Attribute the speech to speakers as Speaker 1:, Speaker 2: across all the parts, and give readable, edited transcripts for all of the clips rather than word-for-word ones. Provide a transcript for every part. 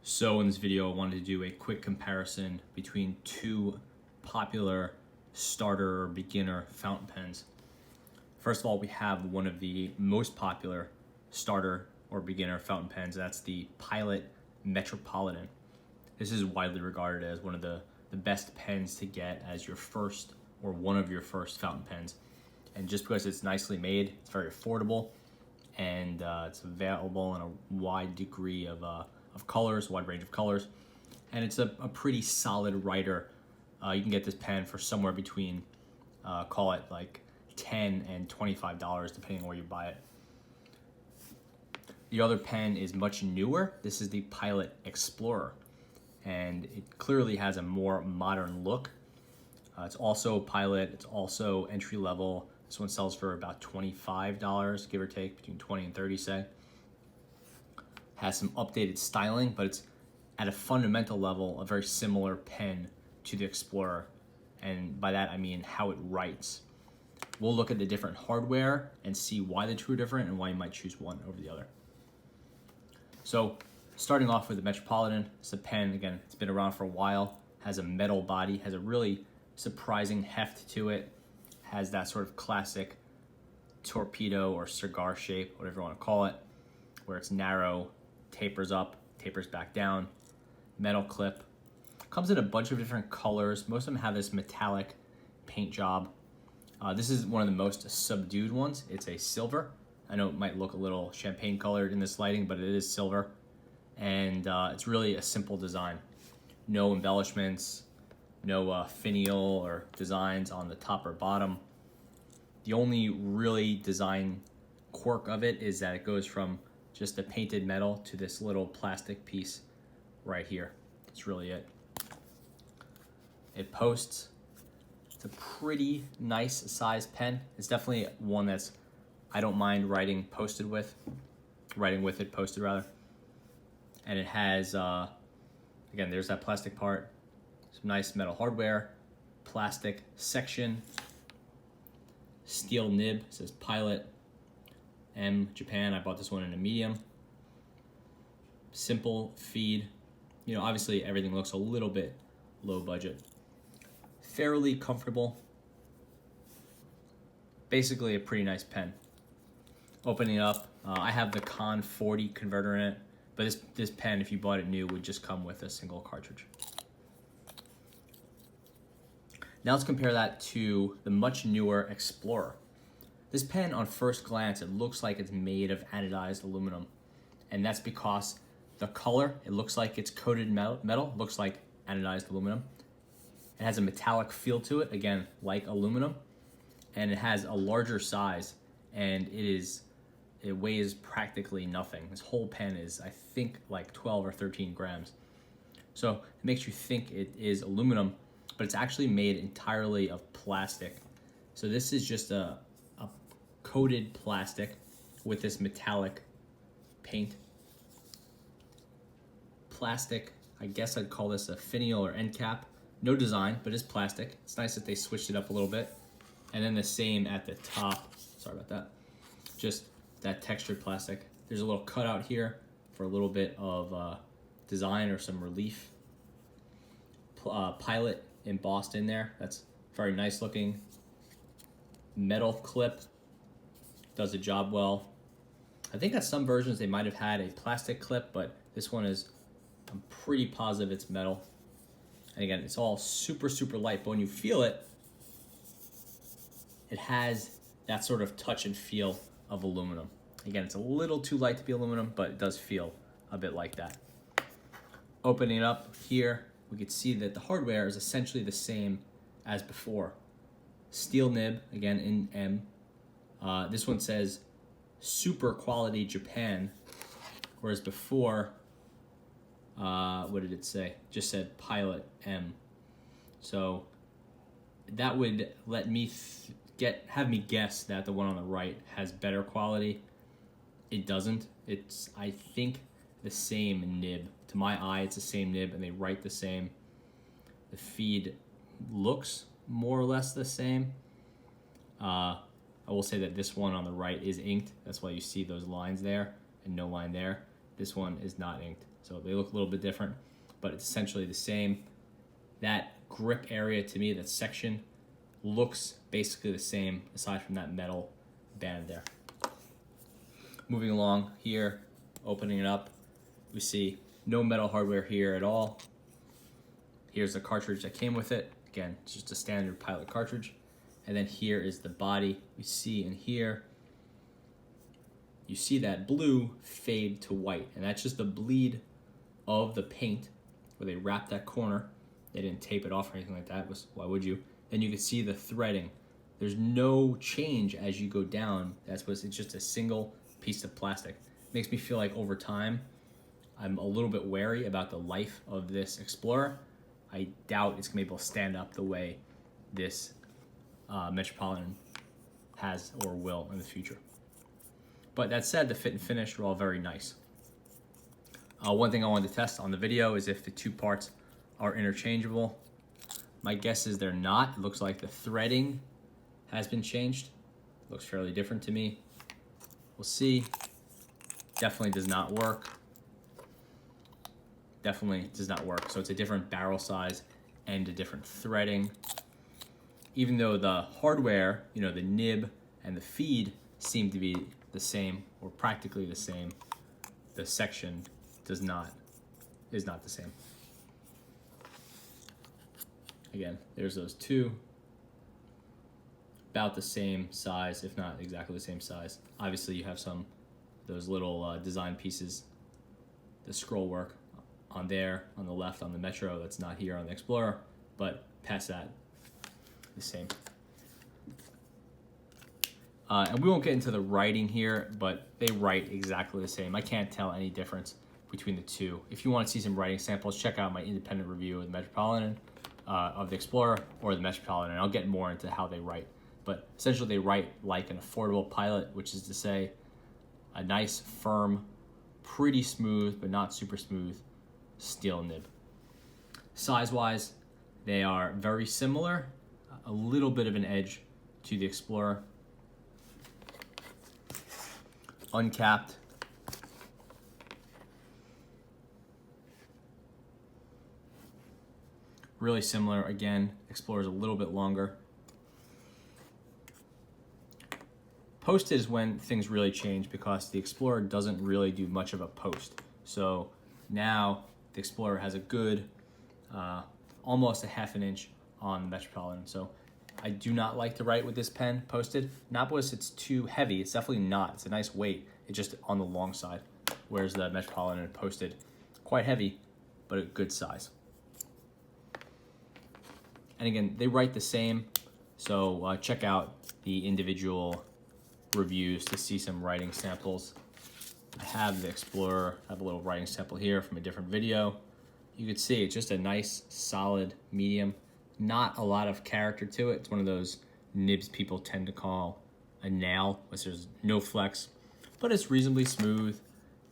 Speaker 1: So in this video, I wanted to do a quick comparison between two popular starter or beginner fountain pens. First of all, we have one of the most popular starter or beginner fountain pens. That's the Pilot Metropolitan. This is widely regarded as one of the best pens to get as your first or one of your first fountain pens. And just because it's nicely made, it's very affordable, and it's available in a wide degree of colors, wide range of colors, and it's a pretty solid writer. You can get this pen for somewhere between, call it like $10 and $25, depending on where you buy it. The other pen is much newer. This is the Pilot Explorer, and it clearly has a more modern look. It's also Pilot. It's also entry level. This one sells for about $25, give or take, between 20 and 30, say. Has some updated styling, but it's at a fundamental level a very similar pen to the Explorer, and by that I mean how it writes. We'll look at the different hardware and see why the two are different and why you might choose one over the other. So starting off with the Metropolitan, it's a pen, again, it's been around for a while, has a metal body, has a really surprising heft to it, has that sort of classic torpedo or cigar shape, whatever you want to call it, where it's narrow, tapers up, tapers back down, metal clip. Comes in a bunch of different colors. Most of them have this metallic paint job. This is one of the most subdued ones. It's a silver. I know it might look a little champagne colored in this lighting, but it is silver. And it's really a simple design. No embellishments, no finial or designs on the top or bottom. The only really design quirk of it is that it goes from just the painted metal to this little plastic piece right here. That's really it. It posts. It's a pretty nice size pen. It's definitely one that's I don't mind writing with it posted rather. And it has, again, there's that plastic part, some nice metal hardware, plastic section, steel nib, it says Pilot, M, Japan. I bought this one in a medium. Simple feed. You know, obviously everything looks a little bit low budget. Fairly comfortable. Basically a pretty nice pen. Opening it up, I have the Con 40 converter in it, but this pen, if you bought it new, would just come with a single cartridge. Now let's compare that to the much newer Explorer. This pen, on first glance, it looks like it's made of anodized aluminum, and that's because the color, it looks like it's coated metal, looks like anodized aluminum. It has a metallic feel to it, again, like aluminum, and it has a larger size, and it weighs practically nothing. This whole pen is, I think, like 12 or 13 grams. So it makes you think it is aluminum, but it's actually made entirely of plastic. So this is just a coated plastic with this metallic paint. Plastic, I guess I'd call this a finial or end cap. No design, but it's plastic. It's nice that they switched it up a little bit. And then the same at the top. Sorry about that. Just that textured plastic. There's a little cutout here for a little bit of design or some relief. Pilot embossed in there. That's very nice looking. Metal clip. Does the job well. I think at some versions they might have had a plastic clip, but this one is, I'm pretty positive it's metal. And again, it's all super, super light, but when you feel it, it has that sort of touch and feel of aluminum. Again, it's a little too light to be aluminum, but it does feel a bit like that. Opening it up here, we can see that the hardware is essentially the same as before. Steel nib, again in M. This one says super quality Japan, whereas before, what did it say? Just said Pilot M. So that would let me have me guess that the one on the right has better quality. It doesn't. It's, I think, the same nib. To my eye, it's the same nib, and they write the same. The feed looks more or less the same. I will say that this one on the right is inked. That's why you see those lines there and no line there. This one is not inked. So they look a little bit different, but it's essentially the same. That grip area to me, that section, looks basically the same aside from that metal band there. Moving along here, opening it up, we see no metal hardware here at all. Here's the cartridge that came with it. Again, it's just a standard Pilot cartridge. And then here is the body. We see in here, you see that blue fade to white, and that's just the bleed of the paint where they wrapped that corner. They didn't tape it off or anything like that. Why would you? Then you can see the threading. There's no change as you go down. It's just a single piece of plastic. Makes me feel like over time, I'm a little bit wary about the life of this Explorer. I doubt it's gonna be able to stand up the way this Metropolitan has or will in the future. But that said, the fit and finish are all very nice. One thing I wanted to test on the video is if the two parts are interchangeable. My guess is they're not. It looks like the threading has been changed. Looks fairly different to me. We'll see. Definitely does not work. Definitely does not work. So it's a different barrel size and a different threading. Even though the hardware, the nib and the feed seem to be the same or practically the same, the section is not the same. Again, there's those two, about the same size, if not exactly the same size. Obviously, you have those little design pieces, the scroll work on there, on the left on the Metro, that's not here on the Explorer, but past that, the same. And we won't get into the writing here, but they write exactly the same. I can't tell any difference between the two. If you want to see some writing samples, check out my independent review of the Metropolitan, of the Explorer, or the Metropolitan, and I'll get more into how they write. But essentially they write like an affordable Pilot, which is to say a nice, firm, pretty smooth, but not super smooth steel nib. Size-wise, they are very similar, a little bit of an edge to the Explorer. Uncapped. Really similar. Again, Explorer is a little bit longer. Posted is when things really change because the Explorer doesn't really do much of a post. So now the Explorer has a good, almost a ½ an inch on the Metropolitan. So I do not like to write with this pen posted. Not because it's too heavy, it's definitely not. It's a nice weight, it's just on the long side. Whereas the Metropolitan posted, quite heavy, but a good size. And again, they write the same, so check out the individual reviews to see some writing samples. I have the Explorer, I have a little writing sample here from a different video. You can see it's just a nice, solid medium. Not a lot of character to it. It's one of those nibs people tend to call a nail, which there's no flex, but it's reasonably smooth,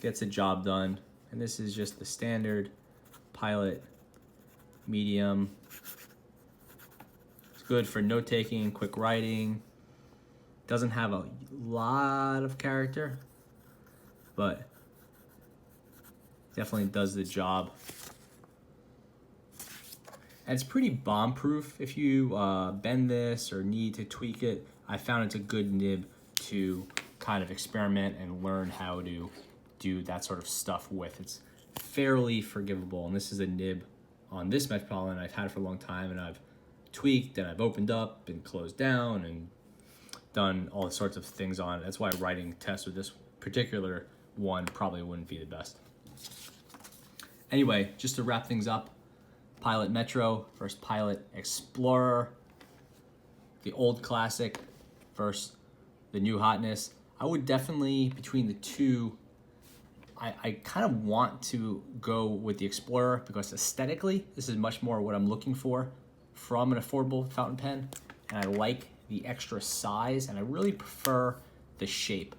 Speaker 1: gets the job done. And this is just the standard Pilot medium. It's good for note-taking, quick writing. Doesn't have a lot of character, but definitely does the job. And it's pretty bomb-proof. If you bend this or need to tweak it, I found it's a good nib to kind of experiment and learn how to do that sort of stuff with. It's fairly forgivable, and this is a nib on this Metropolitan I've had it for a long time, and I've tweaked and I've opened up and closed down and done all sorts of things on it. That's why writing tests with this particular one probably wouldn't be the best. Anyway, just to wrap things up, Pilot Metro versus Pilot Explorer, the old classic versus the new hotness. I would definitely, between the two, I kind of want to go with the Explorer because aesthetically, this is much more what I'm looking for from an affordable fountain pen, and I like the extra size, and I really prefer the shape.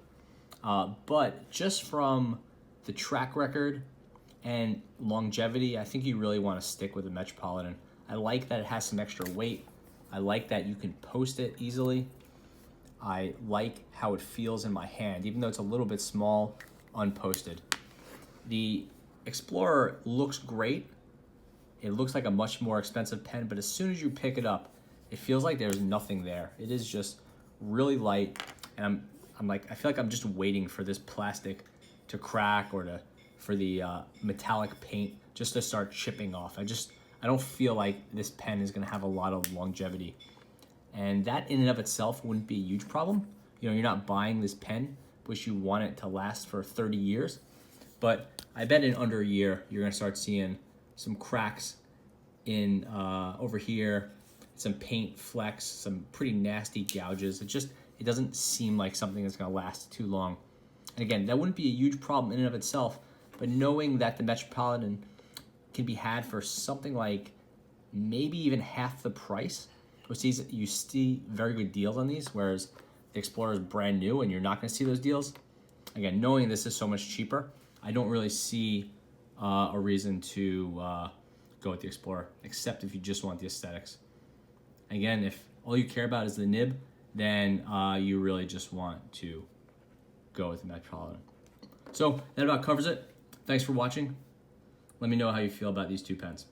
Speaker 1: But just from the track record and longevity, I think you really want to stick with the Metropolitan. I like that it has some extra weight. I like that you can post it easily. I like how it feels in my hand, even though it's a little bit small, unposted. The Explorer looks great. It looks like a much more expensive pen, but as soon as you pick it up, it feels like there's nothing there. It is just really light, and I'm like, I feel like I'm just waiting for this plastic to crack or for the metallic paint just to start chipping off. I don't feel like this pen is gonna have a lot of longevity. And that in and of itself wouldn't be a huge problem. You know, you're not buying this pen, which you want it to last for 30 years. But I bet in under a year, you're gonna start seeing some cracks in over here, some paint flecks, some pretty nasty gouges. It doesn't seem like something that's gonna last too long. And again, that wouldn't be a huge problem in and of itself, but knowing that the Metropolitan can be had for something like maybe even half the price, which you see very good deals on these, whereas the Explorer is brand new and you're not gonna see those deals. Again, knowing this is so much cheaper, I don't really see a reason to go with the Explorer, except if you just want the aesthetics. Again, if all you care about is the nib, then you really just want to go with the Metropolitan. So that about covers it. Thanks for watching. Let me know how you feel about these two pens.